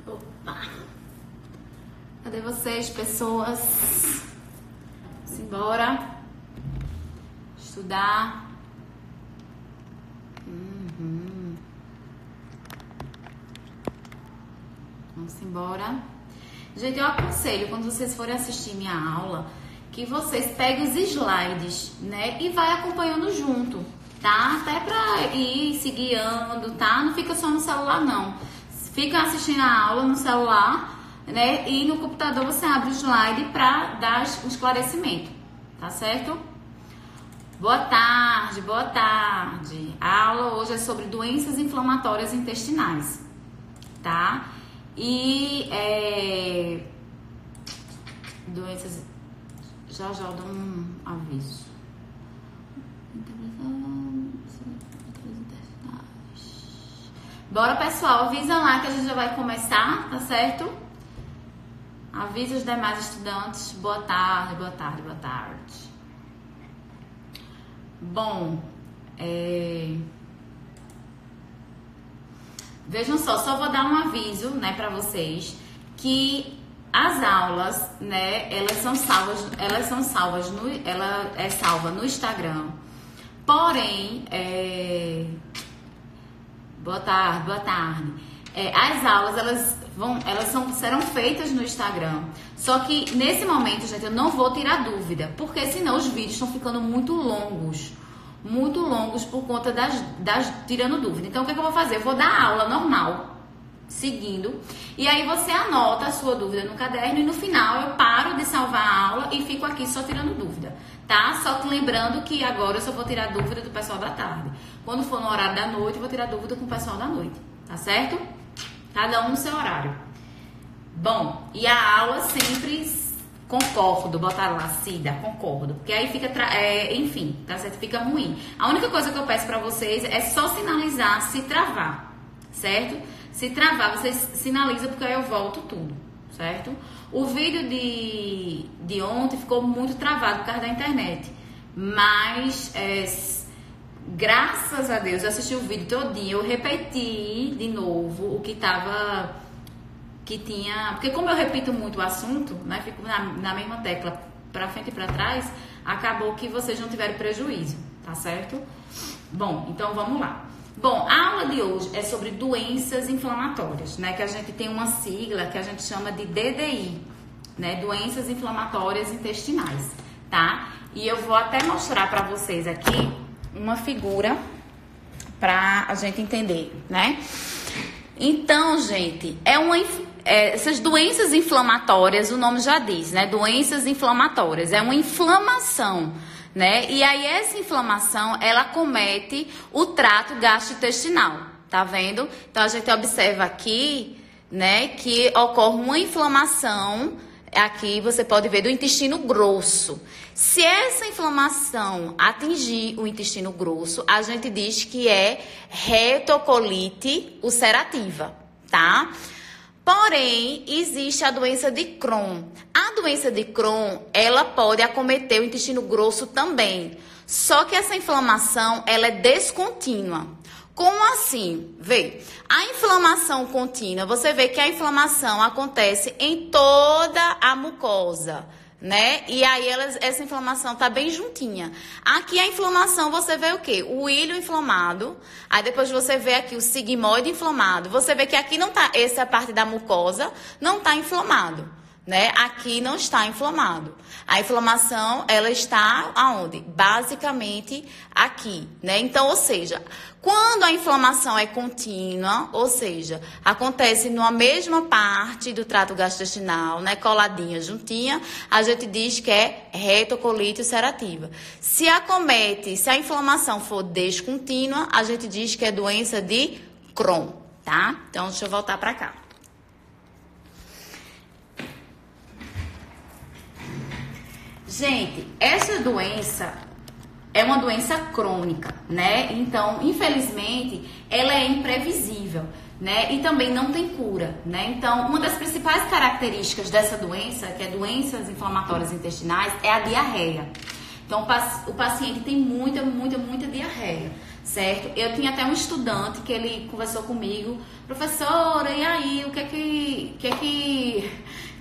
Opa! Cadê vocês, pessoas? Simbora estudar. Vamos embora. Gente, eu aconselho, quando vocês forem assistir minha aula, que vocês peguem os slides, né? E vai acompanhando junto, tá? Até pra ir se guiando, tá? Não fica só no celular, não. Fica assistindo a aula no celular, né? E no computador você abre o slide pra dar o esclarecimento, tá certo? Boa tarde, boa tarde. A aula hoje é sobre doenças inflamatórias intestinais, tá? E doenças, já eu dou um aviso. Bora, pessoal, avisa lá que a gente já vai começar, tá certo? Avisa os demais estudantes. Boa tarde, boa tarde, boa tarde. Bom, vejam só vou dar um aviso, né, pra vocês, que as aulas, né, ela é salva no Instagram, porém, boa tarde, as aulas, serão feitas no Instagram, só que nesse momento, gente, eu não vou tirar dúvida, porque senão os vídeos estão ficando muito longos por conta das tirando dúvida. Então, o que eu vou fazer? Eu vou dar a aula normal, seguindo, e aí você anota a sua dúvida no caderno, e no final eu paro de salvar a aula e fico aqui só tirando dúvida, tá? Só que lembrando que agora eu só vou tirar dúvida do pessoal da tarde. Quando for no horário da noite, eu vou tirar dúvida com o pessoal da noite, tá certo? Cada um no seu horário. Bom, e a aula sempre concordo, botaram lá, Cida, concordo, porque aí fica, enfim, tá certo? Fica ruim. A única coisa que eu peço pra vocês é só sinalizar se travar, certo? Se travar, vocês sinalizam, porque aí eu volto tudo, certo? O vídeo de ontem ficou muito travado por causa da internet, mas graças a Deus eu assisti o vídeo todinho, eu repeti de novo o que tinha, porque como eu repito muito o assunto, né, fico na mesma tecla pra frente e pra trás, acabou que vocês não tiveram prejuízo, tá certo? Bom, então vamos lá. Bom, a aula de hoje é sobre doenças inflamatórias, né, que a gente tem uma sigla que a gente chama de DDI, né, doenças inflamatórias intestinais, tá? E eu vou até mostrar pra vocês aqui uma figura pra a gente entender, né? Então, gente, essas doenças inflamatórias, o nome já diz, né? Doenças inflamatórias, é uma inflamação, né? E aí essa inflamação, ela acomete o trato gastrointestinal, tá vendo? Então a gente observa aqui, né, que ocorre uma inflamação, aqui você pode ver, do intestino grosso. Se essa inflamação atingir o intestino grosso, a gente diz que é retocolite ulcerativa, tá? Porém, existe a doença de Crohn. A doença de Crohn, ela pode acometer o intestino grosso também. Só que essa inflamação, ela é descontínua. Como assim? Vê, a inflamação contínua, você vê que a inflamação acontece em toda a mucosa, né? E aí essa inflamação tá bem juntinha. Aqui a inflamação, você vê o quê? O ilho inflamado, aí depois você vê aqui o sigmoide inflamado. Você vê que aqui não tá, essa parte da mucosa não tá inflamado, né? Aqui não está inflamado. A inflamação, ela está aonde? Basicamente aqui, né? Então, ou seja, quando a inflamação é contínua, ou seja, acontece numa mesma parte do trato gastrointestinal, né, coladinha, juntinha, a gente diz que é retocolite ulcerativa. Se a inflamação for descontínua, a gente diz que é doença de Crohn, tá? Então, deixa eu voltar para cá. Gente, essa doença é uma doença crônica, né? Então, infelizmente, ela é imprevisível, né? E também não tem cura, né? Então, uma das principais características dessa doença, que é doenças inflamatórias intestinais, é a diarreia. Então, o paciente tem muita diarreia, certo? Eu tinha até um estudante que ele conversou comigo, professora, e aí, o que é que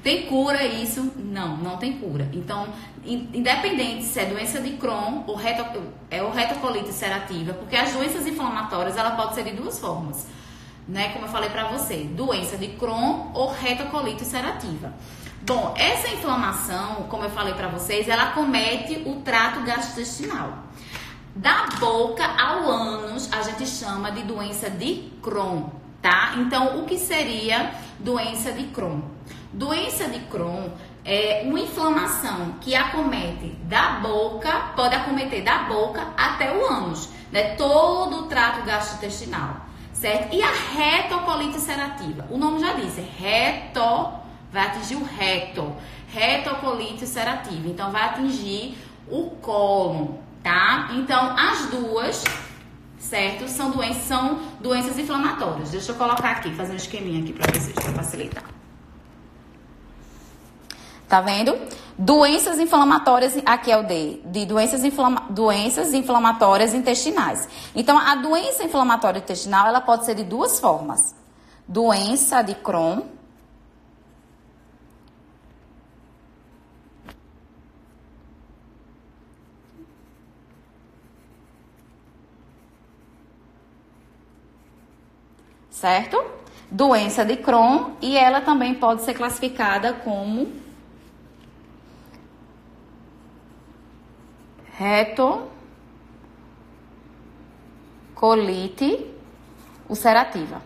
Tem cura isso? Não, não tem cura. Então, independente se é doença de Crohn ou retocolite ulcerativa, porque as doenças inflamatórias, ela pode ser de duas formas, né? Como eu falei pra você, doença de Crohn ou retocolite ulcerativa. Bom, essa inflamação, como eu falei pra vocês, ela acomete o trato gastrointestinal. Da boca ao ânus, a gente chama de doença de Crohn, tá? Então, o que seria doença de Crohn? Doença de Crohn é uma inflamação que acomete da boca, pode acometer da boca até o ânus, né? Todo o trato gastrointestinal, certo? E a retocolite ulcerativa? O nome já diz, vai atingir o retocolite ulcerativa. Então, vai atingir o cólon, tá? Então, as duas, certo? São doenças inflamatórias. Deixa eu colocar aqui, fazer um esqueminha aqui pra vocês, pra facilitar. Tá vendo? Doenças inflamatórias, aqui é o D, de doenças inflamatórias intestinais. Então, a doença inflamatória intestinal, ela pode ser de duas formas. Doença de Crohn, certo? Doença de Crohn, e ela também pode ser classificada como retocolite ulcerativa.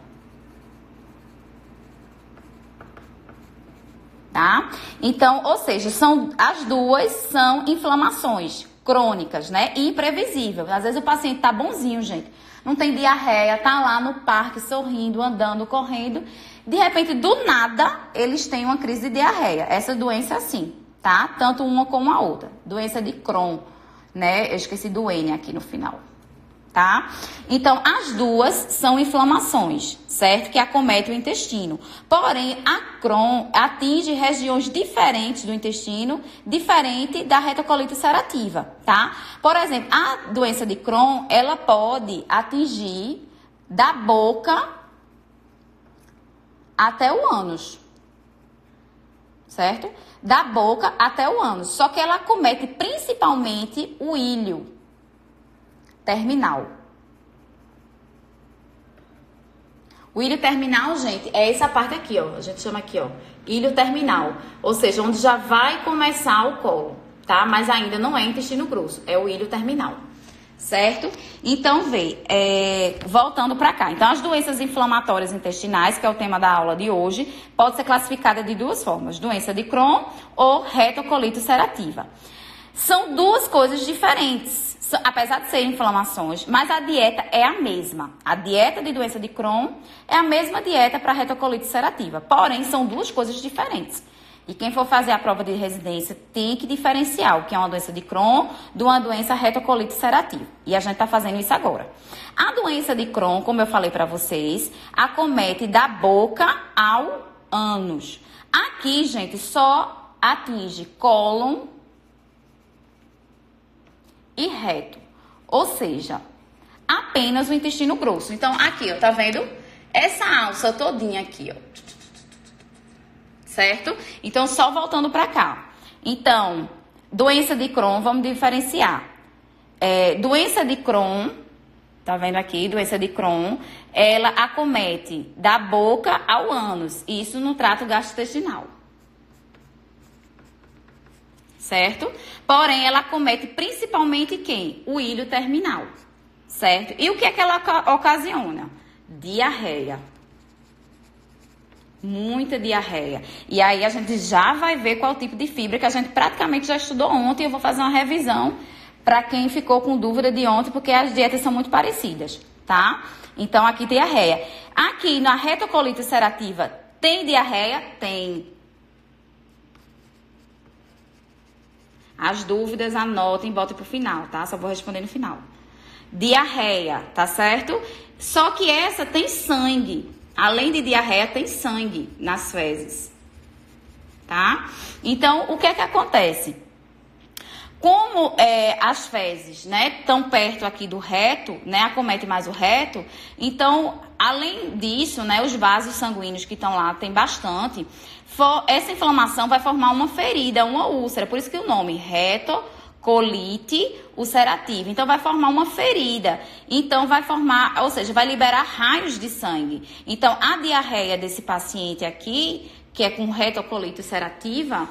Tá? Então, ou seja, as duas são inflamações crônicas, né? E imprevisível. Às vezes o paciente tá bonzinho, gente. Não tem diarreia, tá lá no parque sorrindo, andando, correndo. De repente, do nada, eles têm uma crise de diarreia. Essa doença é assim, tá? Tanto uma como a outra. Doença de Crohn, né? Eu esqueci do N aqui no final, tá? Então, as duas são inflamações, certo? Que acometem o intestino. Porém, a Crohn atinge regiões diferentes do intestino, diferente da retocolite ulcerativa, tá? Por exemplo, a doença de Crohn, ela pode atingir da boca até o ânus, certo? Da boca até o ânus. Só que ela acomete principalmente o ilho terminal. O ilho terminal, gente, é essa parte aqui, ó. A gente chama aqui, ó, ilho terminal. Ou seja, onde já vai começar o cólon, tá? Mas ainda não é intestino grosso, é o ilho terminal, certo? Então, voltando pra cá. Então, as doenças inflamatórias intestinais, que é o tema da aula de hoje, pode ser classificada de duas formas. Doença de Crohn ou retocolite ulcerativa. São duas coisas diferentes. Apesar de serem inflamações, mas a dieta é a mesma. A dieta de doença de Crohn é a mesma dieta para retocolite ulcerativa. Porém, são duas coisas diferentes. E quem for fazer a prova de residência tem que diferenciar o que é uma doença de Crohn de uma doença retocolite ulcerativa. E a gente está fazendo isso agora. A doença de Crohn, como eu falei para vocês, acomete da boca ao ânus. Aqui, gente, só atinge cólon e reto, ou seja, apenas o intestino grosso. Então, aqui, ó, tá vendo? Essa alça todinha aqui, ó, certo? Então, só voltando pra cá. Então, doença de Crohn, vamos diferenciar. Doença de Crohn, tá vendo aqui? Doença de Crohn, ela acomete da boca ao ânus, isso no trato gastrointestinal. Certo? Porém, ela acomete principalmente quem? O ilho terminal, certo? E o que é que ela ocasiona? Diarreia. Muita diarreia. E aí a gente já vai ver qual tipo de fibra que a gente praticamente já estudou ontem. Eu vou fazer uma revisão para quem ficou com dúvida de ontem, porque as dietas são muito parecidas, tá? Então, aqui diarreia. Aqui na retocolite ulcerativa, tem diarreia? Tem. As dúvidas, anotem e botem pro final, tá? Só vou responder no final. Diarreia, tá certo? Só que essa tem sangue. Além de diarreia, tem sangue nas fezes, tá? Então, o que é que acontece? Como as fezes, né, estão perto aqui do reto, né, acomete mais o reto, então além disso, né, os vasos sanguíneos que estão lá, tem bastante, essa inflamação vai formar uma ferida, uma úlcera, por isso que o nome, retocolite ulcerativa. Então, vai formar uma ferida. Então, vai formar, ou seja, vai liberar raios de sangue. Então, a diarreia desse paciente aqui, que é com retocolite ulcerativa,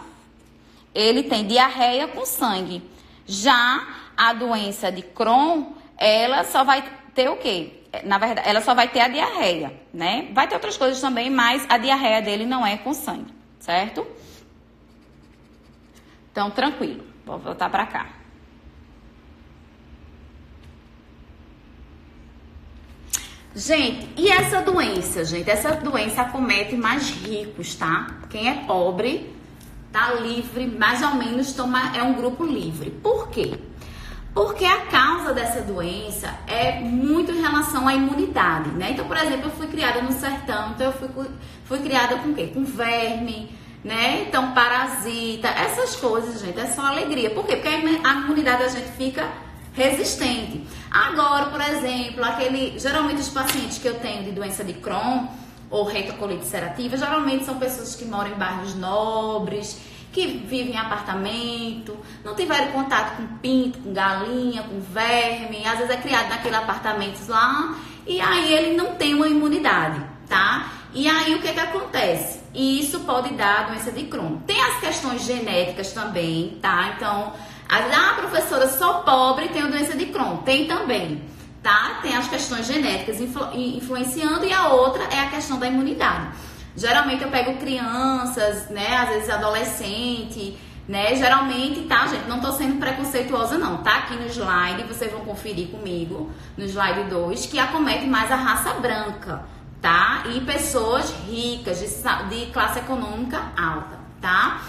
ele tem diarreia com sangue. Já a doença de Crohn, ela só vai ter o quê? Na verdade, ela só vai ter a diarreia, né? Vai ter outras coisas também, mas a diarreia dele não é com sangue, certo? Então, tranquilo. Vou voltar para cá. Gente, e essa doença, gente? Essa doença acomete mais ricos, tá? Quem é pobre tá livre, mais ou menos é um grupo livre. Por quê? Porque a causa dessa doença é muito em relação à imunidade, né? Então, por exemplo, eu fui criada no sertão, então eu fui criada com o quê? Com verme, né? Então, parasita, essas coisas, gente, é só alegria. Por quê? Porque a imunidade da gente fica resistente. Agora, por exemplo, geralmente os pacientes que eu tenho de doença de Crohn ou retocolite ulcerativa, geralmente são pessoas que moram em bairros nobres, que vivem em apartamento, não tiveram contato com pinto, com galinha, com verme, às vezes é criado naquele apartamento lá, e aí ele não tem uma imunidade, tá? E aí o que acontece? Isso pode dar a doença de Crohn. Tem as questões genéticas também, tá? Então, professora, sou pobre e tenho doença de Crohn. Tem também, tá? Tem as questões genéticas influenciando, e a outra é a questão da imunidade. Geralmente eu pego crianças, né? Às vezes adolescente, né? Geralmente, tá, gente? Não tô sendo preconceituosa, não. Tá aqui no slide, vocês vão conferir comigo, no slide 2, que acomete mais a raça branca, tá? E pessoas ricas, de classe econômica alta, tá?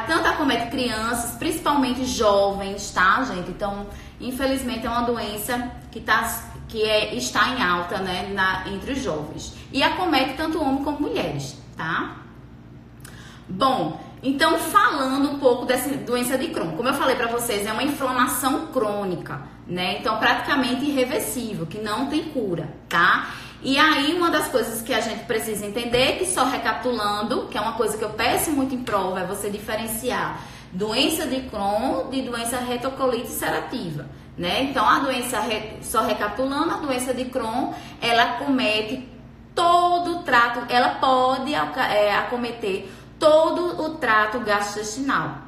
Tanto acomete crianças, principalmente jovens, tá, gente? Então, infelizmente, é uma doença que está em alta, né, entre os jovens. E acomete tanto homens como mulheres, tá? Bom, então, falando um pouco dessa doença de Crohn. Como eu falei pra vocês, é uma inflamação crônica, né? Então, praticamente irreversível, que não tem cura, tá? E aí, uma das coisas que a gente precisa entender, que só recapitulando, que é uma coisa que eu peço muito em prova, é você diferenciar doença de Crohn de doença retocolite ulcerativa, né? Então, só recapitulando, a doença de Crohn, ela acomete todo o trato, ela pode acometer todo o trato gastrointestinal,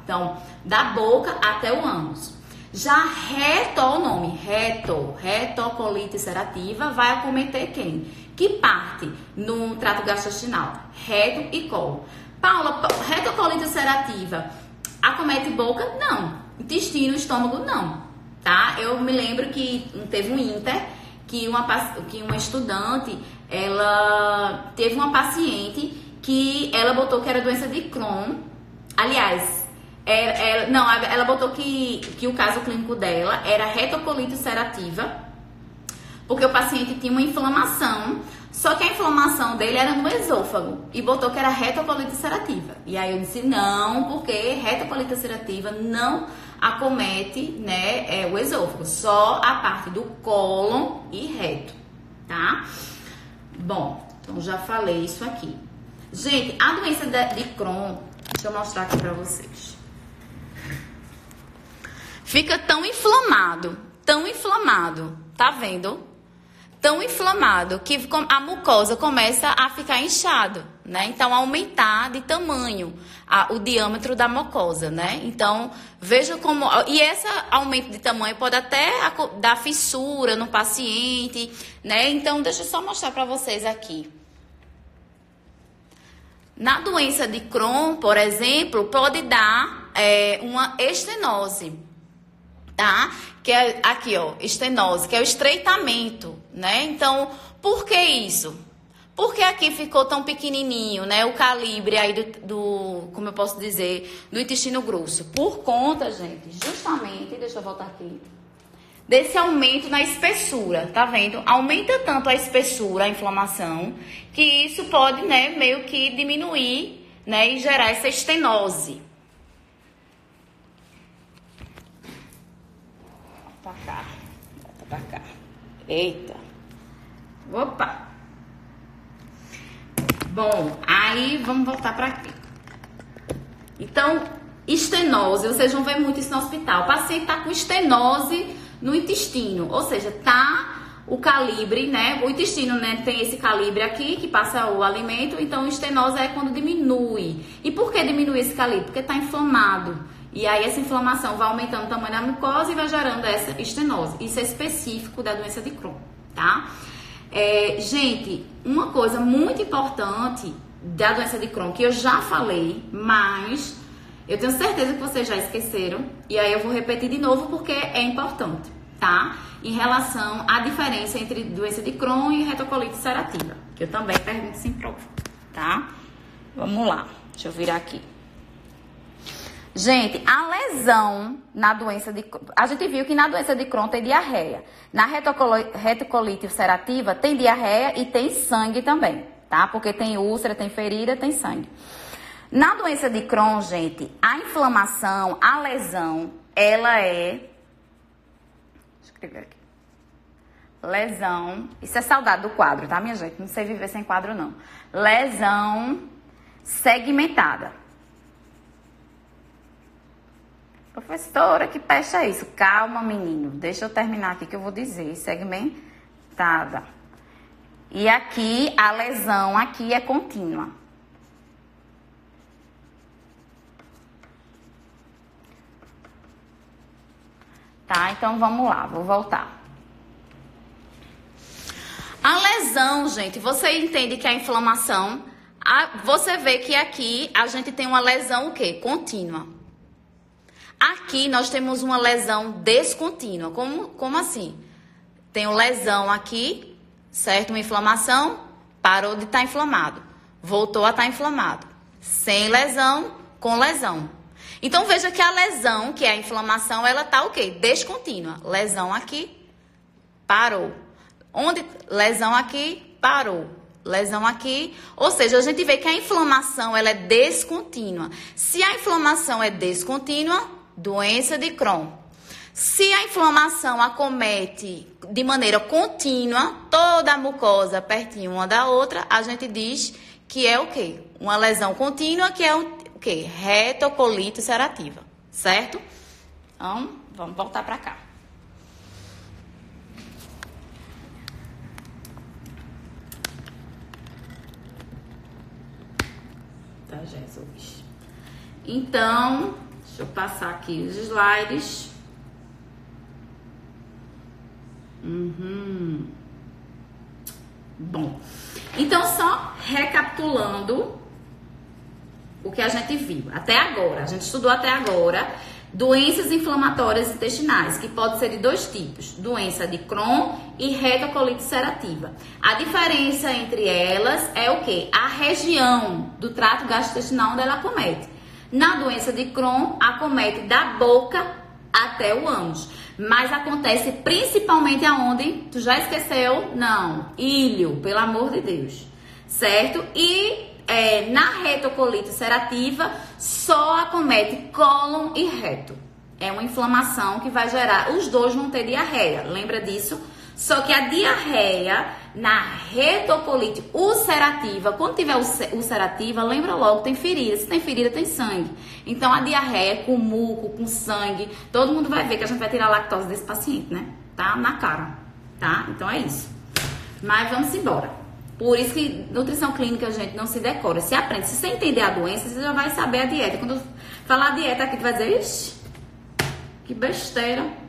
então, da boca até o ânus. Já retocolite ulcerativa vai acometer quem? Que parte no trato gastrointestinal? Reto e colo. Paula, retocolite ulcerativa acomete boca? Não. Intestino, estômago? Não. Tá? Eu me lembro que teve um Inter que uma estudante, ela teve uma paciente que ela botou que era doença de Crohn. Aliás, ela botou que o caso clínico dela era retocolite ulcerativa, porque o paciente tinha uma inflamação, só que a inflamação dele era no esôfago, e botou que era retocolite ulcerativa. E aí eu disse não, porque retocolite ulcerativa não acomete, né, o esôfago, só a parte do cólon e reto, tá? Bom, então já falei isso aqui. Gente, a doença de Crohn, deixa eu mostrar aqui pra vocês. Fica tão inflamado, tá vendo? Tão inflamado que a mucosa começa a ficar inchado, né? Então, aumentar de tamanho o diâmetro da mucosa, né? Então, veja como... E esse aumento de tamanho pode até dar fissura no paciente, né? Então, deixa eu só mostrar para vocês aqui. Na doença de Crohn, por exemplo, pode dar uma estenose, tá? Que é aqui, ó, estenose, que é o estreitamento, né? Então, por que isso? Porque aqui ficou tão pequenininho, né? O calibre aí como eu posso dizer, do intestino grosso. Por conta, gente, justamente, deixa eu voltar aqui, desse aumento na espessura, tá vendo? Aumenta tanto a espessura, a inflamação, que isso pode, né, meio que diminuir, né, e gerar essa estenose. Pra cá, volta pra cá. Eita. Opa. Bom, aí vamos voltar para aqui. Então, estenose, vocês vão ver muito isso no hospital. O paciente tá com estenose no intestino, ou seja, tá o calibre, né? O intestino, né, tem esse calibre aqui que passa o alimento, então estenose é quando diminui. E por que diminui esse calibre? Porque tá inflamado. E aí essa inflamação vai aumentando o tamanho da mucosa e vai gerando essa estenose. Isso é específico da doença de Crohn, tá? Gente, uma coisa muito importante da doença de Crohn, que eu já falei, mas eu tenho certeza que vocês já esqueceram, e aí eu vou repetir de novo porque é importante, tá? Em relação à diferença entre doença de Crohn e retocolite ulcerativa, que eu também pergunto sem prova, tá? Vamos lá, deixa eu virar aqui. Gente, a lesão na doença de... A gente viu que na doença de Crohn tem diarreia. Na retocolite ulcerativa tem diarreia e tem sangue também, tá? Porque tem úlcera, tem ferida, tem sangue. Na doença de Crohn, gente, a inflamação, a lesão, ela é... Deixa eu escrever aqui. Lesão... Isso é saudade do quadro, tá, minha gente? Não sei viver sem quadro, não. Lesão segmentada. Professora, que peste é isso? Calma, menino. Deixa eu terminar aqui que eu vou dizer. Segmentada. E aqui, a lesão aqui é contínua. Tá? Então, vamos lá. Vou voltar. A lesão, gente, você entende que a inflamação... Você vê que aqui a gente tem uma lesão o quê? Contínua. Aqui nós temos uma lesão descontínua. Como assim? Tenho lesão aqui, certo? Uma inflamação, parou de estar inflamado. Voltou a estar inflamado. Sem lesão, com lesão. Então veja que a lesão, que é a inflamação, ela está o quê? Descontínua. Lesão aqui, parou. Lesão aqui, parou. Lesão aqui, ou seja, a gente vê que a inflamação ela é descontínua. Se a inflamação é descontínua, doença de Crohn. Se a inflamação acomete de maneira contínua, toda a mucosa pertinho uma da outra, a gente diz que é o quê? Uma lesão contínua, que é o quê? Retocolite ulcerativa, certo? Então, vamos voltar para cá. Tá, Jesus. Então, deixa eu passar aqui os slides. Bom, então só recapitulando o que a gente viu até agora. A gente estudou até agora doenças inflamatórias intestinais, que pode ser de dois tipos, doença de Crohn e retocolite ulcerativa. A diferença entre elas é o quê? A região do trato gastrointestinal onde ela acomete. Na doença de Crohn, acomete da boca até o ânus. Mas acontece principalmente aonde? Tu já esqueceu? Não. Íleo, pelo amor de Deus. Certo? E na retocolite ulcerativa, só acomete cólon e reto. É uma inflamação que vai gerar... Os dois vão ter diarreia. Lembra disso? Só que a diarreia na retocolite ulcerativa, quando tiver ulcerativa, lembra logo, tem ferida. Se tem ferida, tem sangue. Então, a diarreia com muco, com sangue, todo mundo vai ver que a gente vai tirar a lactose desse paciente, né? Tá na cara, tá? Então, é isso. Mas vamos embora. Por isso que nutrição clínica, a gente não se decora. Se aprende. Se você entender a doença, você já vai saber a dieta. Quando eu falar dieta aqui, tu vai dizer, ixi, que besteira.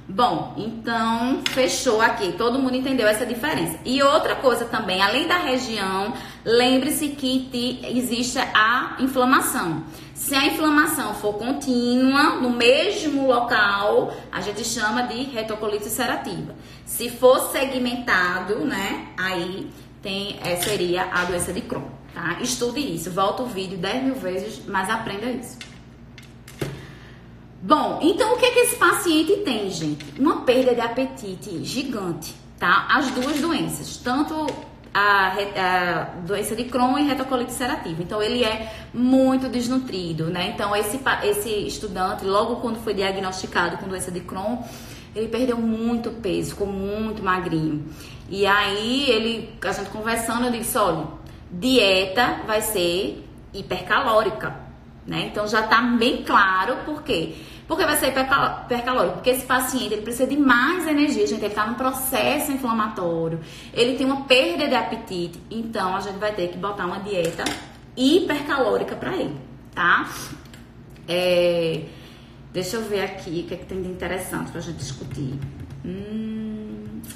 Bom, então, fechou aqui. Todo mundo entendeu essa diferença. E outra coisa também, além da região, lembre-se que existe a inflamação. Se a inflamação for contínua, no mesmo local, a gente chama de retocolite ulcerativa. Se for segmentado, né, aí seria a doença de Crohn, tá? Estude isso. Volta o vídeo 10.000 vezes, mas aprenda isso. Bom, então o que esse paciente tem, gente? Uma perda de apetite gigante, tá? As duas doenças, tanto a doença de Crohn e retocolite ulcerativa. Então, ele é muito desnutrido, né? Então, esse estudante, logo quando foi diagnosticado com doença de Crohn, ele perdeu muito peso, ficou muito magrinho. E aí, a gente conversando, eu disse, olha, dieta vai ser hipercalórica, né? Então, já tá bem claro por quê. Porque vai ser hipercalórico? Porque esse paciente, ele precisa de mais energia, gente, ele tá num processo inflamatório, ele tem uma perda de apetite, então a gente vai ter que botar uma dieta hipercalórica para ele, tá? Deixa eu ver aqui o que é que tem de interessante pra gente discutir.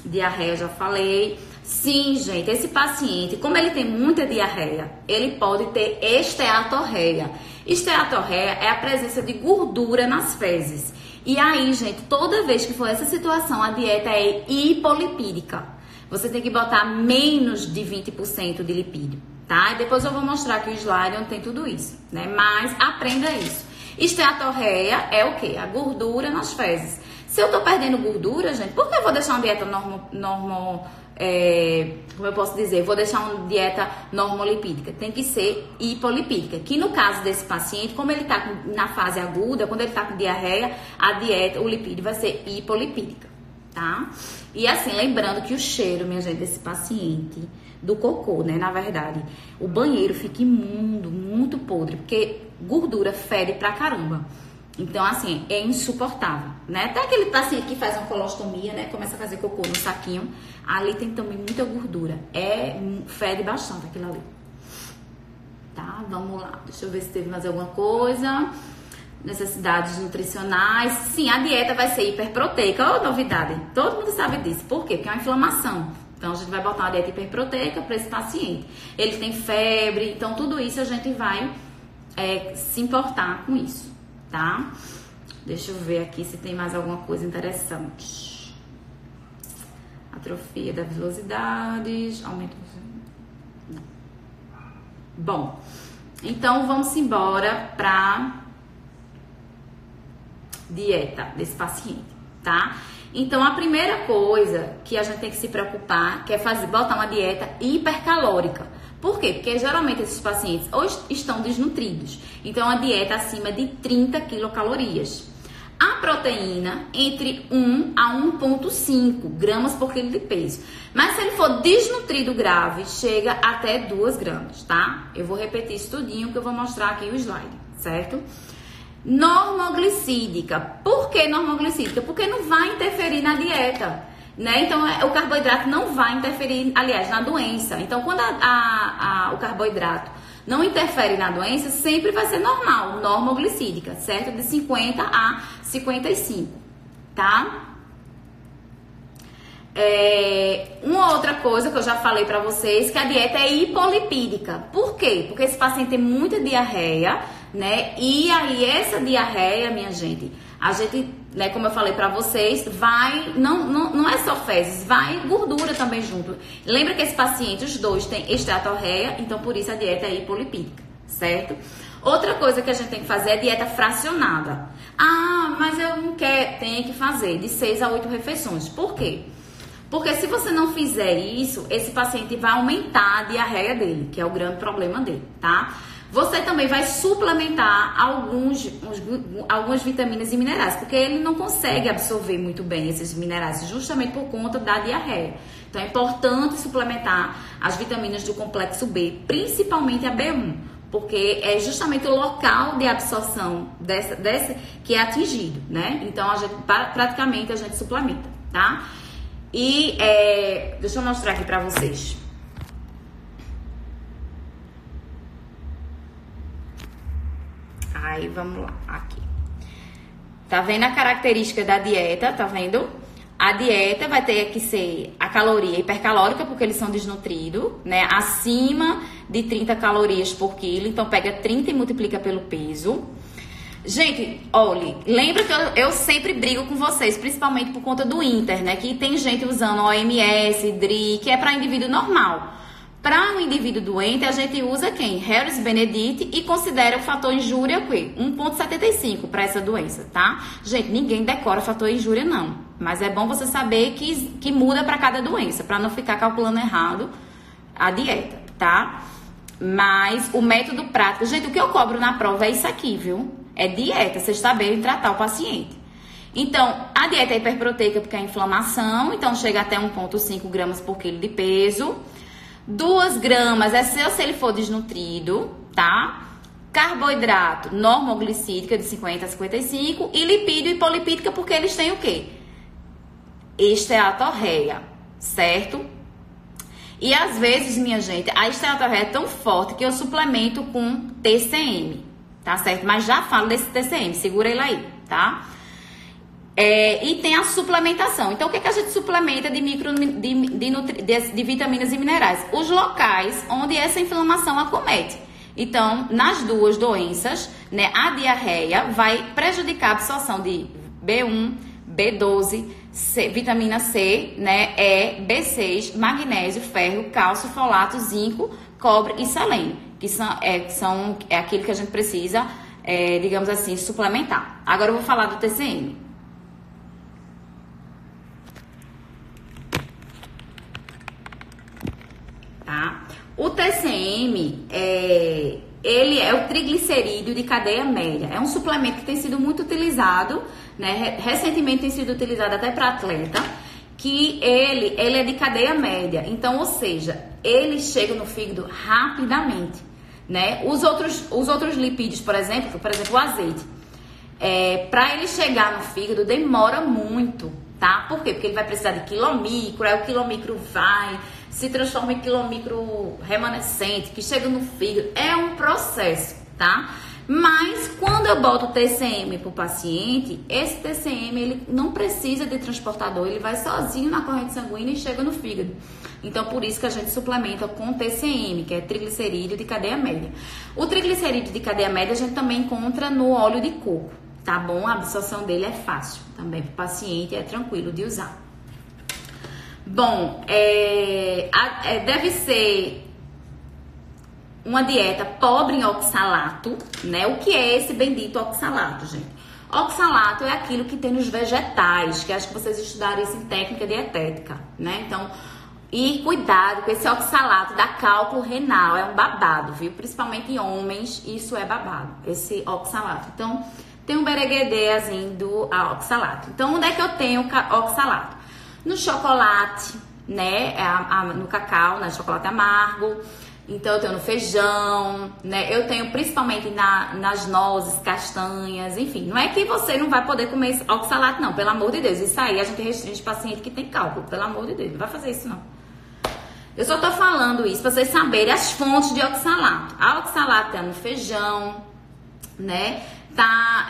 Diarreia, já falei. Sim, gente, esse paciente, como ele tem muita diarreia, ele pode ter esteatorreia. Esteatorreia é a presença de gordura nas fezes. E aí, gente, toda vez que for essa situação, a dieta é hipolipídica. Você tem que botar menos de 20% de lipídio, tá? E depois eu vou mostrar aqui o slide onde tem tudo isso, né? Mas aprenda isso. Esteatorreia é o quê? A gordura nas fezes. Se eu tô perdendo gordura, gente, por que eu vou deixar uma dieta como eu posso dizer, vou deixar uma dieta normolipídica? Tem que ser hipolipídica, que no caso desse paciente, como ele tá na fase aguda, quando ele tá com diarreia, a dieta, o lipídio vai ser hipolipídica, tá? E assim, lembrando que o cheiro, minha gente, desse paciente, do cocô, né, na verdade, o banheiro fica imundo, muito podre, porque gordura fede pra caramba. Então, assim, é insuportável, né? Até aquele paciente que faz uma colostomia, né? Começa a fazer cocô no saquinho. Ali tem também muita gordura. Fede bastante aquilo ali. Tá? Vamos lá. Deixa eu ver se teve mais alguma coisa. Necessidades nutricionais. Sim, a dieta vai ser hiperproteica. Ô, novidade. Todo mundo sabe disso. Por quê? Porque é uma inflamação. Então, a gente vai botar uma dieta hiperproteica para esse paciente. Ele tem febre. Então, tudo isso a gente vai se importar com isso. Tá? Deixa eu ver aqui se tem mais alguma coisa interessante. Atrofia das velocidades, aumento. Não. Bom, então vamos embora pra dieta desse paciente, tá? Então a primeira coisa que a gente tem que se preocupar que é botar uma dieta hipercalórica. Por quê? Porque geralmente esses pacientes ou estão desnutridos. Então, a dieta acima de 30 quilocalorias. A proteína entre 1 a 1,5 gramas por quilo de peso. Mas se ele for desnutrido grave, chega até 2 gramas, tá? Eu vou repetir isso tudinho que eu vou mostrar aqui o slide, certo? Normoglicídica. Por que normoglicídica? Porque não vai interferir na dieta. Né? Então, o carboidrato não vai interferir, aliás, na doença. Então, quando o carboidrato não interfere na doença, sempre vai ser normal, normoglicídica, certo? De 50 a 55, tá? Uma outra coisa que eu já falei pra vocês, que a dieta é hipolipídica. Por quê? Porque esse paciente tem muita diarreia, né? E aí, essa diarreia, minha gente, a gente, né, como eu falei pra vocês, não é só fezes, vai gordura também junto. Lembra que esse paciente, os dois têm esteatorreia, então por isso a dieta é hipolipídica, certo? Outra coisa que a gente tem que fazer é dieta fracionada. Ah, mas eu não quero, tem que fazer de 6 a 8 refeições. Por quê? Porque se você não fizer isso, esse paciente vai aumentar a diarreia dele, que é o grande problema dele, tá? Você também vai suplementar algumas vitaminas e minerais, porque ele não consegue absorver muito bem esses minerais, justamente por conta da diarreia. Então, é importante suplementar as vitaminas do complexo B, principalmente a B1, porque é justamente o local de absorção dessa que é atingido, né? Então, praticamente a gente suplementa, tá? E deixa eu mostrar aqui pra vocês. Aí, vamos lá, aqui. Tá vendo a característica da dieta, tá vendo? A dieta vai ter que ser a caloria hipercalórica, porque eles são desnutridos, né? Acima de 30 calorias por quilo, então pega 30 e multiplica pelo peso. Gente, olha, lembra que eu sempre brigo com vocês, principalmente por conta do Inter, né? Que tem gente usando OMS, DRI, que é para indivíduo normal. Para um indivíduo doente, a gente usa quem? Harris Benedict e considera o fator injúria o quê? 1,75 para essa doença, tá? Gente, ninguém decora fator injúria, não. Mas é bom você saber que muda para cada doença, para não ficar calculando errado a dieta, tá? Mas o método prático... Gente, o que eu cobro na prova é isso aqui, viu? É dieta, vocês saberem tratar o paciente. Então, a dieta é hiperproteica porque é inflamação, então chega até 1,5 gramas por quilo de peso. 2 gramas é se ele for desnutrido, tá? Carboidrato normoglicídica de 50 a 55 e lipídio hipolipídica porque eles têm o quê? Esteatorreia, certo? E às vezes, minha gente, a esteatorreia é tão forte que eu suplemento com TCM, tá certo? Mas já falo desse TCM, segura ele aí, tá? E tem a suplementação. Então, o que a gente suplementa de vitaminas e minerais? Os locais onde essa inflamação acomete. Então, nas duas doenças, né, a diarreia vai prejudicar a absorção de B1, B12, vitamina C, né, E, B6, magnésio, ferro, cálcio, folato, zinco, cobre e selênio, que são aquilo que a gente precisa, digamos assim, suplementar. Agora eu vou falar do TCM. Tá? O TCM, ele é o triglicerídeo de cadeia média. É um suplemento que tem sido muito utilizado, né? Recentemente tem sido utilizado até para atleta, que ele é de cadeia média. Então, ou seja, ele chega no fígado rapidamente, né? Os outros lipídios, por exemplo o azeite, para ele chegar no fígado demora muito, tá? Por quê? Porque ele vai precisar de quilomicro, aí o quilomicro se transforma em quilomicro remanescente, que chega no fígado. É um processo, tá? Mas quando eu boto o TCM pro paciente, esse TCM ele não precisa de transportador, ele vai sozinho na corrente sanguínea e chega no fígado. Então, por isso que a gente suplementa com TCM, que é triglicerídeo de cadeia média. O triglicerídeo de cadeia média a gente também encontra no óleo de coco, tá bom? A absorção dele é fácil também pro paciente, é tranquilo de usar. Bom, deve ser uma dieta pobre em oxalato, né? O que é esse bendito oxalato, gente? Oxalato é aquilo que tem nos vegetais, que acho que vocês estudaram isso em técnica dietética, né? Então, e cuidado com esse oxalato, dá cálculo renal, é um babado, viu? Principalmente em homens, isso é babado, esse oxalato. Então, tem um bereguedézinho do oxalato. Então, onde é que eu tenho oxalato? No chocolate, né, no cacau, né, chocolate amargo. Então, eu tenho no feijão, né, eu tenho principalmente nas nozes, castanhas, enfim. Não é que você não vai poder comer oxalato, não, pelo amor de Deus. Isso aí a gente restringe paciente que tem cálculo, pelo amor de Deus. Não vai fazer isso, não. Eu só tô falando isso pra vocês saberem as fontes de oxalato. A oxalato tá no feijão, né, tá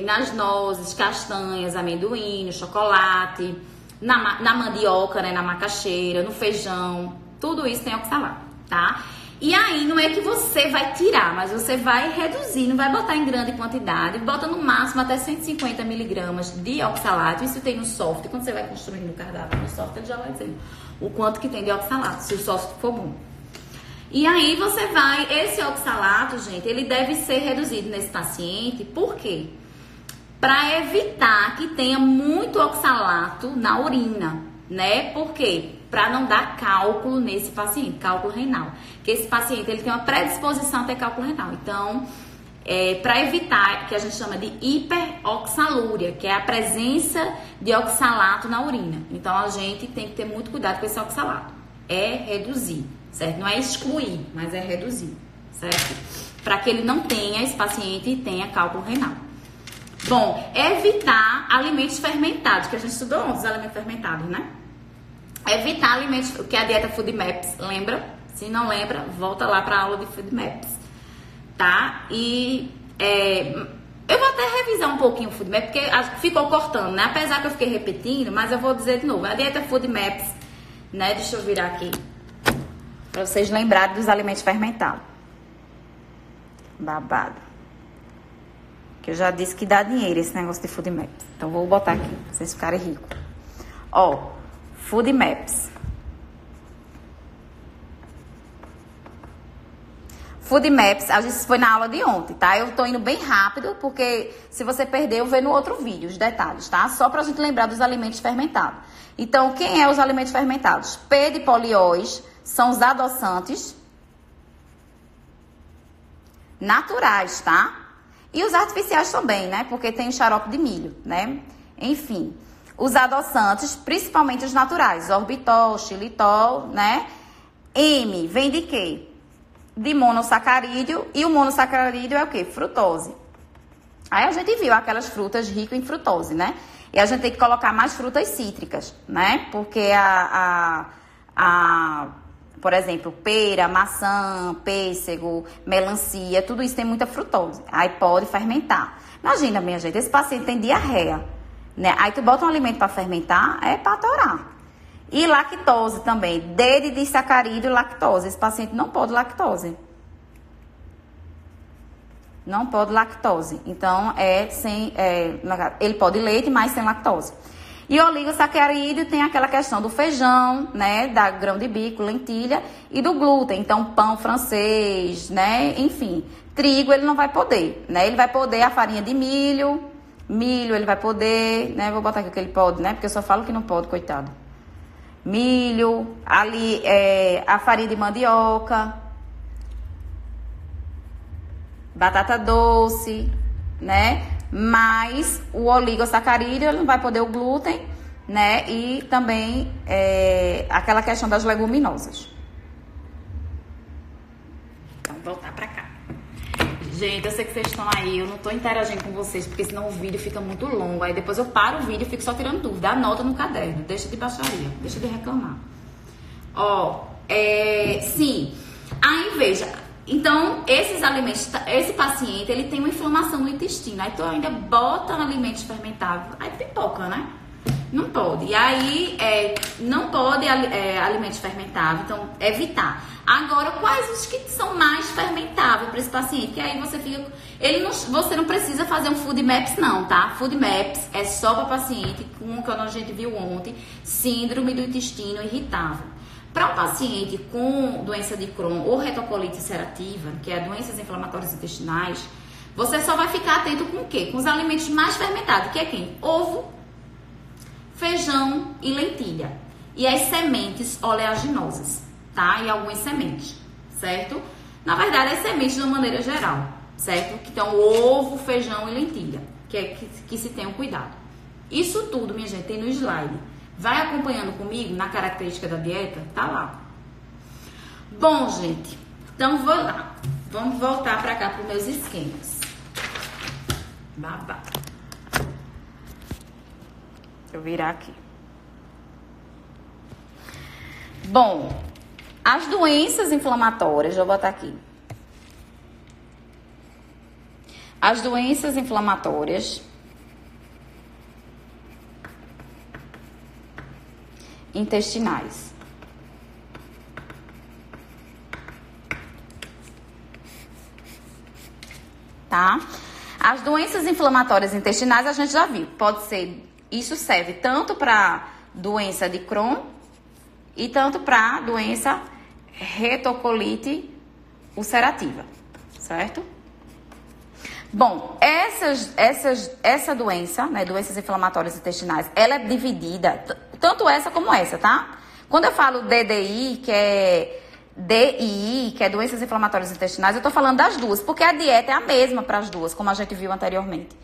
nas nozes, castanhas, amendoim, no chocolate, na mandioca, né, na macaxeira, no feijão, tudo isso tem oxalato, tá? E aí não é que você vai tirar, mas você vai reduzir, não vai botar em grande quantidade, bota no máximo até 150 miligramas de oxalato. Isso tem no software, quando você vai construindo o cardápio no software, ele já vai dizendo o quanto que tem de oxalato, se o software for bom. E aí você esse oxalato, gente, ele deve ser reduzido nesse paciente, por quê? Para evitar que tenha muito oxalato na urina, né? Por quê? Para não dar cálculo nesse paciente, cálculo renal. Que esse paciente ele tem uma predisposição a ter cálculo renal. Então, para evitar, que a gente chama de hiperoxalúria, que é a presença de oxalato na urina. Então, a gente tem que ter muito cuidado com esse oxalato. É reduzir, certo? Não é excluir, mas é reduzir, certo? Para que ele não tenha, esse paciente tenha cálculo renal. Bom, evitar alimentos fermentados, que a gente estudou ontem, os alimentos fermentados, né? Evitar alimentos, que é a dieta Food Maps, lembra? Se não lembra, volta lá para a aula de Food Maps, tá? E eu vou até revisar um pouquinho o Food Maps, porque ficou cortando, né? Apesar que eu fiquei repetindo, mas eu vou dizer de novo. A dieta Food Maps, né? Deixa eu virar aqui, para vocês lembrarem dos alimentos fermentados. Babado. Que eu já disse que dá dinheiro esse negócio de Food Maps. Então, vou botar aqui, pra vocês ficarem ricos. Ó, Food Maps. Food Maps, a gente foi na aula de ontem, tá? Eu tô indo bem rápido, porque se você perdeu, vê no outro vídeo os detalhes, tá? Só pra gente lembrar dos alimentos fermentados. Então, quem é os alimentos fermentados? P de polióis são os adoçantes naturais, tá? E os artificiais também, né? Porque tem o xarope de milho, né? Enfim, os adoçantes, principalmente os naturais, orbitol, xilitol, né? M vem de quê? De monossacarídeo, e o monossacarídeo é o quê? Frutose. Aí a gente viu aquelas frutas ricas em frutose, né? E a gente tem que colocar mais frutas cítricas, né? Porque por exemplo, pera, maçã, pêssego, melancia, tudo isso tem muita frutose. Aí pode fermentar. Imagina, minha gente, esse paciente tem diarreia, né? Aí tu bota um alimento para fermentar, é para atorar. E lactose também, D de disacarídeo e lactose. Esse paciente não pode lactose. Não pode lactose. Então, ele pode leite, mas sem lactose. E oligosacarídeo tem aquela questão do feijão, né? Da grão de bico, lentilha e do glúten. Então, pão francês, né? Enfim, trigo ele não vai poder, né? Ele vai poder a farinha de milho ele vai poder, né? Vou botar aqui o que ele pode, né? Porque eu só falo que não pode, coitado. Milho, ali a farinha de mandioca, batata doce, né? Mas o oligosacarídeo ele não vai poder o glúten, né? E também aquela questão das leguminosas. Então, voltar pra cá. Gente, eu sei que vocês estão aí, eu não tô interagindo com vocês, porque senão o vídeo fica muito longo. Aí depois eu paro o vídeo e fico só tirando dúvida. Anota no caderno, deixa de baixaria, deixa de reclamar. Ó, sim. Aí, veja, então, esses alimentos, esse paciente, ele tem uma inflamação no intestino. Aí tu ainda bota alimentos fermentáveis, aí pipoca, né? Não pode. E aí, não pode alimentos fermentáveis, então, evitar. Agora, quais os que são mais fermentáveis para esse paciente? Que aí você fica... você não precisa fazer um food maps, não, tá? Food maps é só para paciente com, que a gente viu ontem, síndrome do intestino irritável. Para um paciente com doença de Crohn ou retocolite ulcerativa, que é doenças inflamatórias intestinais, você só vai ficar atento com o quê? Com os alimentos mais fermentados, que é quem? Ovo, feijão e lentilha. E as sementes oleaginosas, tá? E algumas sementes, certo? Na verdade, as sementes de uma maneira geral, certo? Que estão ovo, feijão e lentilha, que se tenha um cuidado. Isso tudo, minha gente, tem no slide. Vai acompanhando comigo na característica da dieta, tá lá. Bom, gente, então vou lá. Vamos voltar pra cá para os meus esquemas. Babá. Deixa eu virar aqui. Bom, as doenças inflamatórias, vou botar aqui. As doenças inflamatórias intestinais. Tá? As doenças inflamatórias intestinais a gente já viu. Pode ser, isso serve tanto para doença de Crohn e tanto para doença retocolite ulcerativa, certo? Bom, essa doença, né, doenças inflamatórias intestinais, ela é dividida, tanto essa como essa, tá? Quando eu falo DDI, que é DII, que é doenças inflamatórias intestinais, eu tô falando das duas, porque a dieta é a mesma para as duas, como a gente viu anteriormente.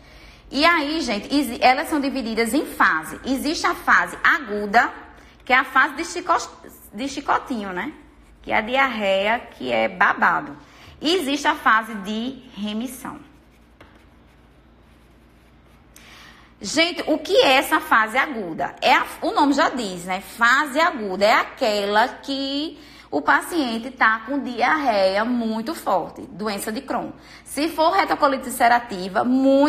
E aí, gente, elas são divididas em fase. Existe a fase aguda, que é a fase de chicotinho, né? Que é a diarreia, que é babado. E existe a fase de remissão. Gente, o que é essa fase aguda? O nome já diz, né? Fase aguda é aquela que o paciente tá com diarreia muito forte, doença de Crohn. Se for retocolite ulcerativa,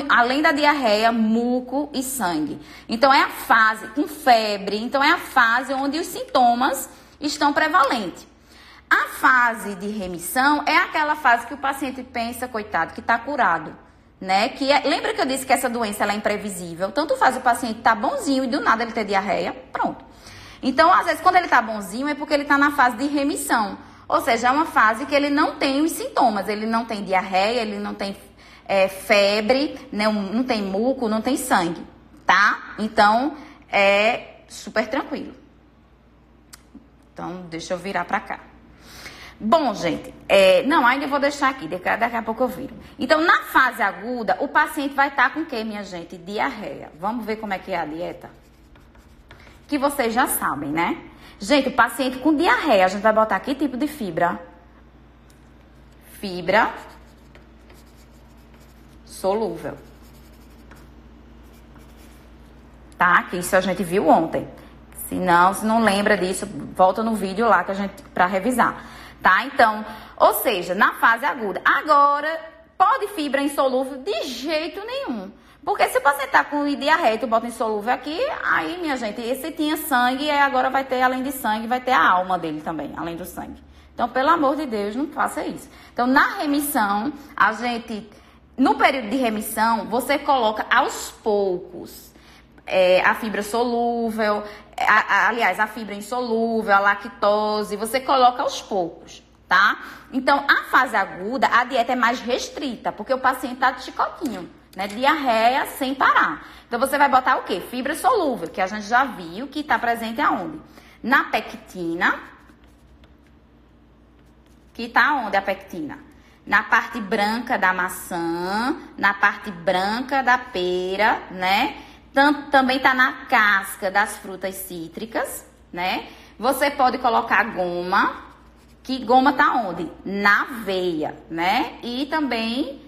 além da diarreia, muco e sangue. Então, é a fase com febre, então é a fase onde os sintomas estão prevalentes. A fase de remissão é aquela fase que o paciente pensa, coitado, que tá curado. Né? Lembra que eu disse que essa doença ela é imprevisível? Tanto faz o paciente tá bonzinho e do nada ele ter diarreia, pronto. Então, às vezes, quando ele tá bonzinho é porque ele tá na fase de remissão. Ou seja, é uma fase que ele não tem os sintomas. Ele não tem diarreia, ele não tem febre, não tem muco, não tem sangue, tá? Então, é super tranquilo. Então, deixa eu virar pra cá. Bom, gente, não, ainda vou deixar aqui, daqui a pouco eu viro. Então, na fase aguda, o paciente vai estar com o quê, minha gente? Diarreia. Vamos ver como é que é a dieta? Que vocês já sabem, né? Gente, o paciente com diarreia, a gente vai botar que tipo de fibra? Fibra solúvel. Tá? Que isso a gente viu ontem. Se não lembra disso, volta no vídeo lá que a gente para revisar. Tá? Então, ou seja, na fase aguda. Agora, pode fibra insolúvel? De jeito nenhum. Porque se o paciente tá com diarreia e tu bota insolúvel aqui, aí, minha gente, esse tinha sangue, agora vai ter, além de sangue, vai ter a alma dele também, além do sangue. Então, pelo amor de Deus, não faça isso. Então, na remissão, no período de remissão, você coloca aos poucos a fibra solúvel, aliás, a fibra insolúvel, a lactose, você coloca aos poucos, tá? Então, a fase aguda, a dieta é mais restrita, porque o paciente tá de chicotinho, né? Diarreia sem parar. Então, você vai botar o quê? Fibra solúvel, que a gente já viu que tá presente aonde? Na pectina, que tá onde a pectina? Na parte branca da maçã, na parte branca da pera, né? Também tá na casca das frutas cítricas, né? Você pode colocar goma, que goma tá onde? Na aveia, né? E também,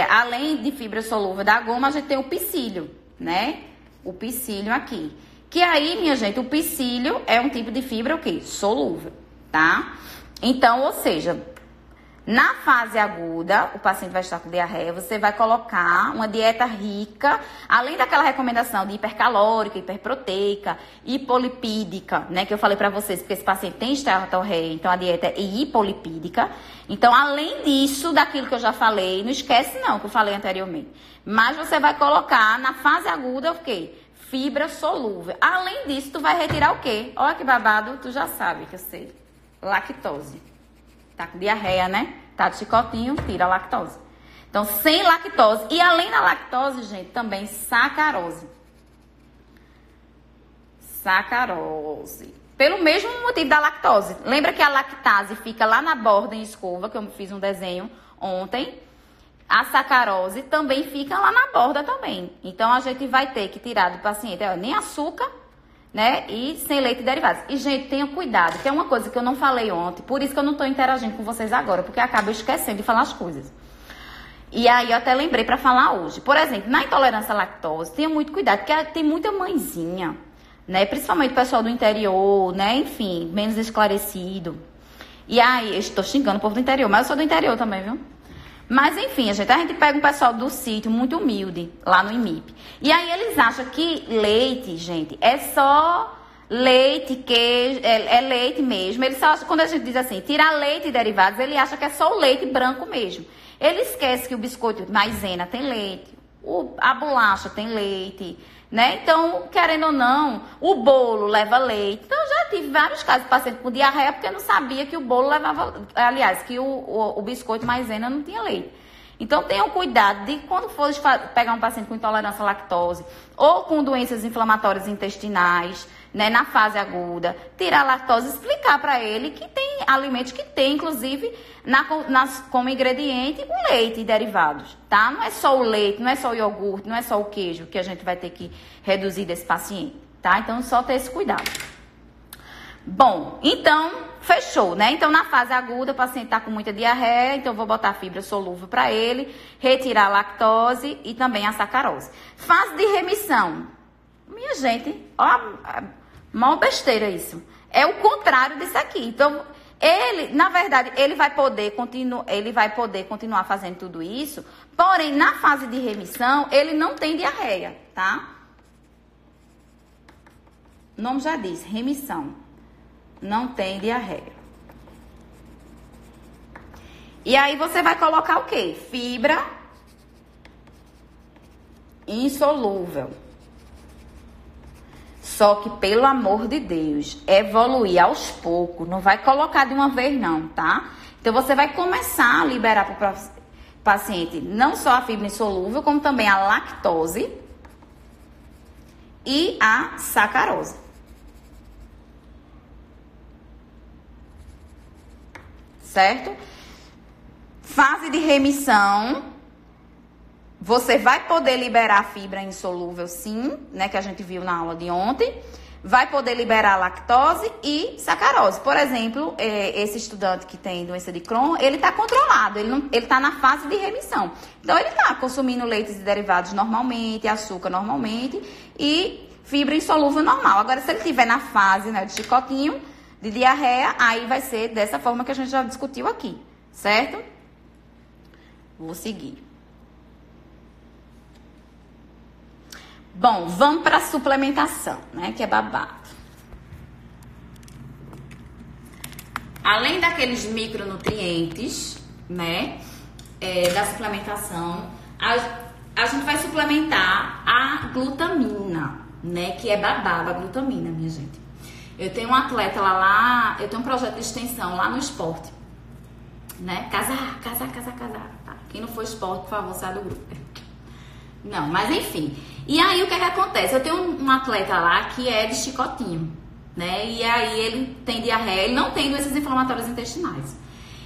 além de fibra solúvel da goma, a gente tem o psyllium, né? O psyllium aqui. Que aí, minha gente, o psyllium é um tipo de fibra o quê? Solúvel, tá? Então, ou seja, na fase aguda, o paciente vai estar com diarreia, você vai colocar uma dieta rica, além daquela recomendação de hipercalórica, hiperproteica, hipolipídica, né, que eu falei pra vocês, porque esse paciente tem esteatorreia, então a dieta é hipolipídica. Então, além disso, daquilo que eu já falei, não esquece não, que eu falei anteriormente. Mas você vai colocar na fase aguda o quê? Fibra solúvel. Além disso, tu vai retirar o quê? Olha que babado, tu já sabe que eu sei. Lactose. Tá com diarreia, né? Tá de chicotinho, tira a lactose. Então, sem lactose. E além da lactose, gente, também sacarose. Sacarose. Pelo mesmo motivo da lactose. Lembra que a lactase fica lá na borda em escova, que eu fiz um desenho ontem? A sacarose também fica lá na borda também. Então, a gente vai ter que tirar do paciente nem açúcar, né? E sem leite e derivados. E, gente, tenha cuidado, que é uma coisa que eu não falei ontem. Por isso que eu não tô interagindo com vocês agora, porque eu acabo esquecendo de falar as coisas. E aí, eu até lembrei pra falar hoje. Por exemplo, na intolerância à lactose, tenha muito cuidado, porque tem muita mãezinha, né? Principalmente o pessoal do interior, né? Enfim, menos esclarecido. E aí, eu estou xingando o povo do interior, mas eu sou do interior também, viu? Mas, enfim, a gente pega um pessoal do sítio muito humilde, lá no IMIP. E aí, eles acham que leite, gente, é só leite, queijo, é leite mesmo. Eles só acham, quando a gente diz assim, tirar leite e derivados, ele acha que é só o leite branco mesmo. Ele esquece que o biscoito de maisena tem leite, a bolacha tem leite, né? Então, querendo ou não, o bolo leva leite. Então, eu já tive vários casos de paciente com diarreia porque não sabia que o bolo levava... Aliás, que o biscoito maisena não tinha leite. Então, tenham cuidado de quando for pegar um paciente com intolerância à lactose ou com doenças inflamatórias intestinais, né, na fase aguda, tirar a lactose, explicar para ele que tem alimentos que tem, inclusive, como ingrediente, o leite e derivados, tá? Não é só o leite, não é só o iogurte, não é só o queijo que a gente vai ter que reduzir desse paciente, tá? Então, só ter esse cuidado. Bom, então, fechou, né? Então, na fase aguda, o paciente tá com muita diarreia, então eu vou botar fibra solúvel para ele, retirar a lactose e também a sacarose. Fase de remissão. Minha gente, ó, mó besteira isso. É o contrário disso aqui. Então, na verdade, ele vai poder continuar fazendo tudo isso, porém, na fase de remissão, ele não tem diarreia, tá? O nome já diz, remissão. Não tem diarreia. E aí, você vai colocar o quê? Fibra insolúvel. Só que, pelo amor de Deus, evoluir aos poucos. Não vai colocar de uma vez, não, tá? Então, você vai começar a liberar para o paciente não só a fibra insolúvel, como também a lactose e a sacarose. certo? Fase de remissão, você vai poder liberar a fibra insolúvel, sim, né, que a gente viu na aula de ontem. Vai poder liberar lactose e sacarose. Por exemplo, esse estudante que tem doença de Crohn, ele está controlado, ele está na fase de remissão. Então, ele está consumindo leites e derivados normalmente, açúcar normalmente e fibra insolúvel normal. Agora, se ele estiver na fase, né, de chicotinho, de diarreia, aí vai ser dessa forma que a gente já discutiu aqui, certo? Vou seguir. Bom, vamos para a suplementação, né, que é babado. Além daqueles micronutrientes, né, da suplementação, a gente vai suplementar a glutamina, né, que é babado, a glutamina, minha gente. Eu tenho um atleta lá, eu tenho um projeto de extensão lá no esporte, né, casar, tá? Quem não for esporte, por favor, sai do grupo. Não, mas enfim. E aí, o que é que acontece? Eu tenho um atleta lá que é de chicotinho, né? E aí, ele tem diarreia, ele não tem doenças inflamatórias intestinais.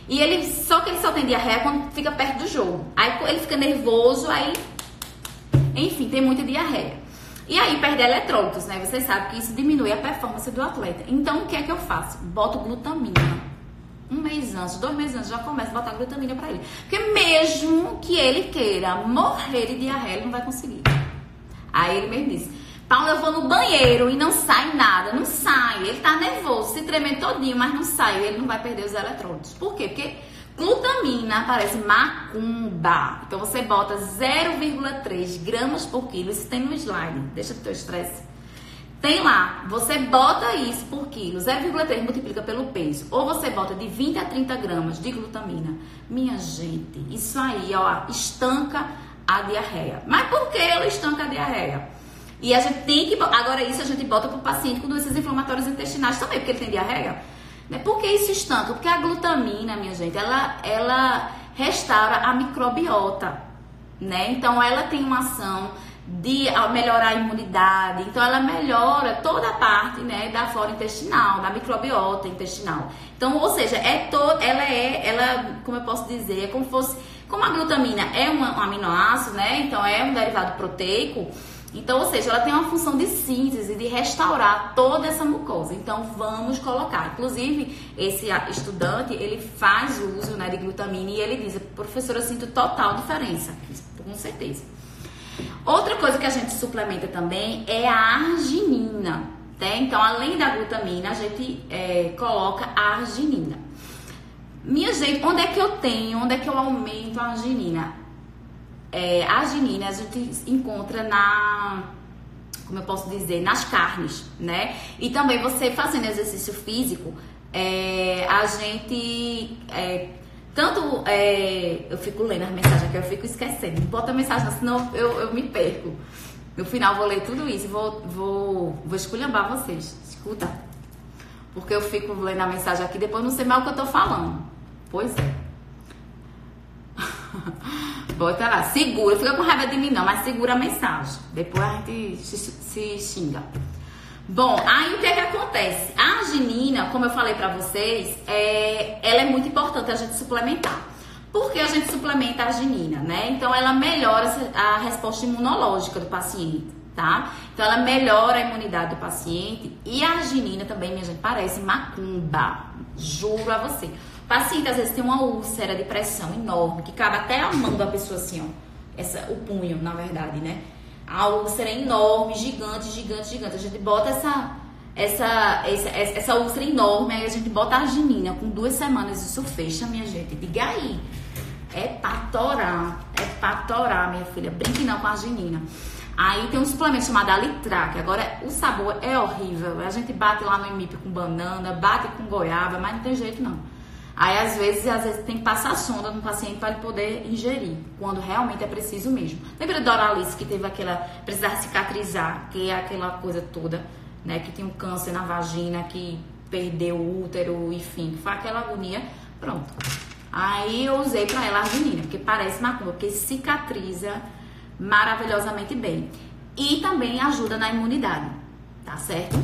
E só que ele só tem diarreia quando fica perto do jogo. Aí, ele fica nervoso, aí... Enfim, tem muita diarreia. E aí, perde eletrólitos, né? Vocês sabem que isso diminui a performance do atleta. Então, o que é que eu faço? Boto glutamina. 1 mês antes, 2 meses antes, já começo a botar glutamina pra ele. Porque mesmo que ele queira morrer de diarreia, ele não vai conseguir. Aí ele mesmo disse, Paula, eu vou no banheiro e não sai nada. Não sai, ele tá nervoso, se tremendo todinho, mas não sai. Ele não vai perder os eletrólitos. Por quê? Porque glutamina parece macumba. Então você bota 0,3 gramas por quilo. Isso tem no slide, deixa o teu estresse. Tem lá, você bota isso por quilo, 0,3 multiplica pelo peso. Ou você bota de 20 a 30 gramas de glutamina. Minha gente, isso aí, ó, estanca a diarreia. Mas por que ela estanca a diarreia? E a gente tem que... Agora isso a gente bota pro paciente com doenças inflamatórias intestinais também, porque ele tem diarreia. Por que isso estanca? Porque a glutamina, minha gente, ela restaura a microbiota, né? Então ela tem uma ação de melhorar a imunidade, então ela melhora toda a parte, né, da flora intestinal, da microbiota intestinal. Então, ou seja, ela, como eu posso dizer, é como a glutamina é um aminoácido, né, então é um derivado proteico, então, ou seja, ela tem uma função de síntese, de restaurar toda essa mucosa. Então, vamos colocar. Inclusive, esse estudante, ele faz uso, né, de glutamina e ele diz, professora, eu sinto total diferença, com certeza. Outra coisa que a gente suplementa também é a arginina, né? Então, além da glutamina, a gente coloca a arginina. Minha gente, onde é que eu aumento a arginina? A arginina a gente encontra como eu posso dizer, nas carnes, né? E também você fazendo exercício físico, a gente... eu fico lendo as mensagens aqui, eu fico esquecendo. Não bota a mensagem, senão eu me perco. No final vou ler tudo isso e vou esculhambar vocês. Escuta. Porque eu fico lendo a mensagem aqui, depois não sei mais o que eu tô falando. Pois é. Bota lá, segura. Fica com raiva de mim não, mas segura a mensagem. Depois a gente se xinga. Bom, aí o que é que acontece? A arginina, como eu falei pra vocês, ela é muito importante a gente suplementar. Por que a gente suplementa a arginina, né? Então, ela melhora a resposta imunológica do paciente, tá? Então, ela melhora a imunidade do paciente. E a arginina também, minha gente, parece macumba. Juro a você. O paciente, às vezes, tem uma úlcera de pressão enorme, que cabe até a mão da pessoa assim, ó. O punho, na verdade, né? A úlcera é enorme, gigante. A gente bota essa úlcera enorme, aí a gente bota a arginina. Com 2 semanas isso fecha, minha gente. Diga aí. É pra torar, minha filha. Brinque não com a arginina. Aí tem um suplemento chamado Alitrac. Agora, o sabor é horrível. A gente bate lá no IMIP com banana, bate com goiaba, mas não tem jeito não. Aí, às vezes tem que passar a sonda no paciente para ele poder ingerir, quando realmente é preciso mesmo. Lembra da Doralice que teve precisar cicatrizar, que é aquela coisa toda, né? Que tinha um câncer na vagina, que perdeu o útero, enfim, que foi aquela agonia. Pronto. Aí eu usei para ela a arginina, porque parece macumba, porque cicatriza maravilhosamente bem. E também ajuda na imunidade, tá certo?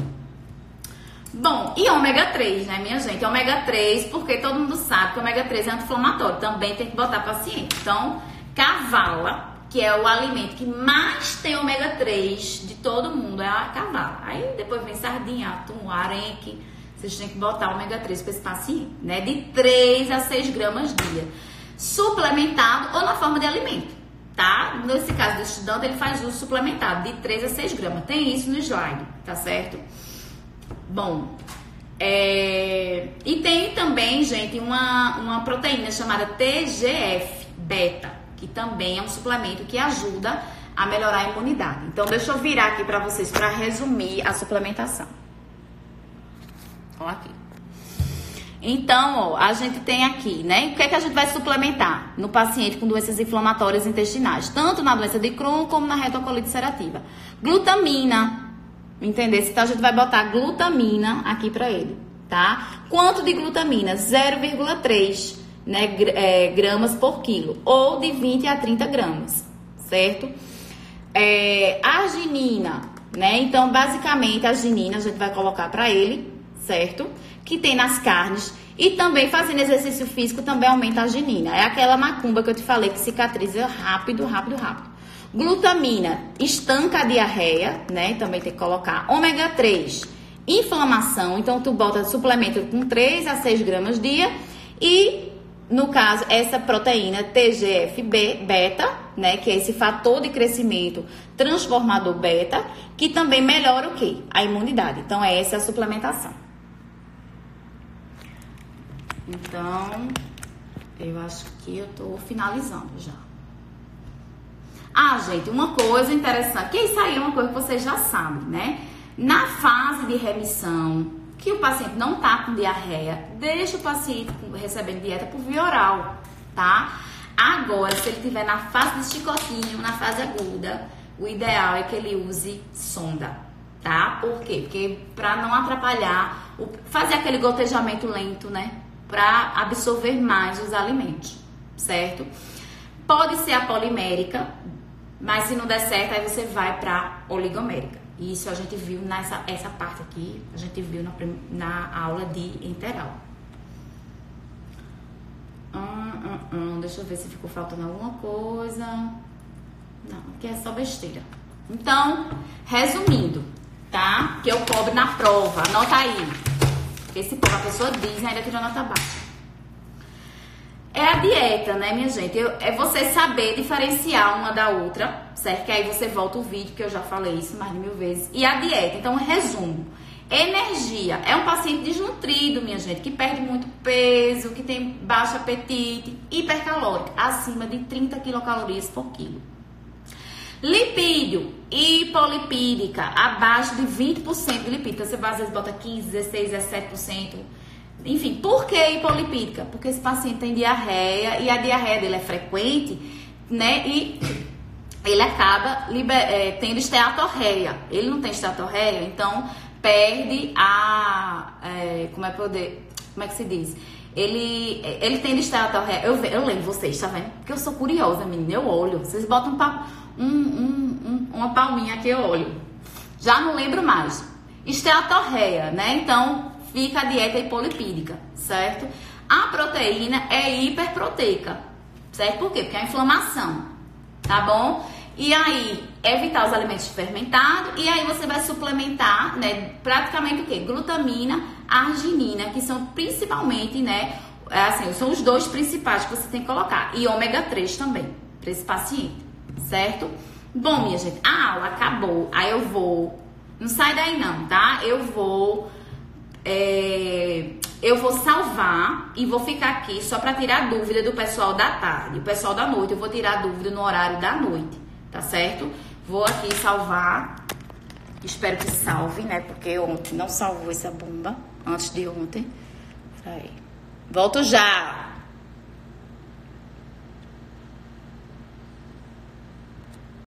Bom, e ômega 3, né, minha gente? Ômega 3, porque todo mundo sabe que ômega 3 é anti-inflamatório, também tem que botar paciente. Então, cavala, que é o alimento que mais tem ômega 3 de todo mundo, é a cavala. Aí depois vem sardinha, atum, arenque, vocês têm que botar ômega 3 para esse paciente, né? De 3 a 6 gramas dia. Suplementado ou na forma de alimento, tá? Nesse caso do estudante, ele faz uso suplementado, de 3 a 6 gramas. Tem isso no slide, tá certo? Bom, e tem também, gente, uma proteína chamada TGF-beta, que também é um suplemento que ajuda a melhorar a imunidade. Então, deixa eu virar aqui para vocês para resumir a suplementação. Ó aqui. Então, ó, a gente tem aqui, né? O que é que a gente vai suplementar no paciente com doenças inflamatórias intestinais? Tanto na doença de Crohn como na retocolite ulcerativa. Glutamina, entendeu? Então, a gente vai botar glutamina aqui pra ele, tá? Quanto de glutamina? 0,3, né, gramas por quilo. Ou de 20 a 30 gramas, certo? Arginina, né? Então, basicamente, a arginina a gente vai colocar pra ele, certo? Que tem nas carnes. E também fazendo exercício físico também aumenta a arginina. É aquela macumba que eu te falei que cicatriza rápido. Glutamina estanca a diarreia, né? Também tem que colocar. Ômega 3, inflamação. Então, tu bota suplemento com 3 a 6 gramas dia. E, no caso, essa proteína TGF-beta, né? Que é esse fator de crescimento transformador beta, que também melhora o quê? A imunidade. Então, essa é a suplementação. Então, eu acho que eu tô finalizando já. Ah, gente, uma coisa interessante, que isso aí é uma coisa que vocês já sabem, né? Na fase de remissão, que o paciente não tá com diarreia, deixa o paciente recebendo dieta por via oral, tá? Agora, se ele tiver na fase de chicotinho, na fase aguda, o ideal é que ele use sonda, tá? Por quê? Porque pra não atrapalhar, fazer aquele gotejamento lento, né? Para absorver mais os alimentos, certo? Pode ser a polimérica, mas se não der certo, aí você vai para oligomérica. Isso a gente viu essa parte aqui, a gente viu na aula de enteral. Deixa eu ver se ficou faltando alguma coisa. Não, aqui é só besteira. Então, resumindo, tá? Que eu cobro na prova, anota aí. Esse povo, a pessoa diz, ainda tirou nota baixa. É a dieta, né, minha gente? É você saber diferenciar uma da outra, certo? Que aí você volta o vídeo, que eu já falei isso mais de 1000 vezes. E a dieta, então, resumo. Energia. É um paciente desnutrido, minha gente, que perde muito peso, que tem baixo apetite, hipercalórico, acima de 30 quilocalorias por quilo. Lipídio, hipolipídica, abaixo de 20% de lipídio. Então, você às vezes bota 15, 16, 17%. Enfim, por que hipolipídica? Porque esse paciente tem diarreia e a diarreia dele é frequente, né? E ele acaba tendo esteatorreia. Ele não tem esteatorreia, então perde a... como é que se diz? Ele tem esteatorreia. Eu lembro vocês, tá vendo? Porque eu sou curiosa, menina. Eu olho. Vocês botam uma palminha aqui, eu olho. Já não lembro mais. Esteatorreia, né? Então, fica a dieta hipolipídica, certo? A proteína é hiperproteica, certo? Por quê? Porque é a inflamação, tá bom? E aí, evitar os alimentos fermentados. E aí, você vai suplementar, né? Praticamente o quê? Glutamina, arginina, que são principalmente, né? Assim, são os dois principais que você tem que colocar. E ômega 3 também, para esse paciente, certo? Bom, minha gente, a aula acabou. Aí eu vou... Não sai daí não, tá? Eu vou salvar e vou ficar aqui só para tirar dúvida do pessoal da tarde. O pessoal da noite, eu vou tirar dúvida no horário da noite, tá certo? Vou aqui salvar. Espero que salve, né? Porque ontem não salvou essa bomba. Antes de ontem. Aí. Volto já!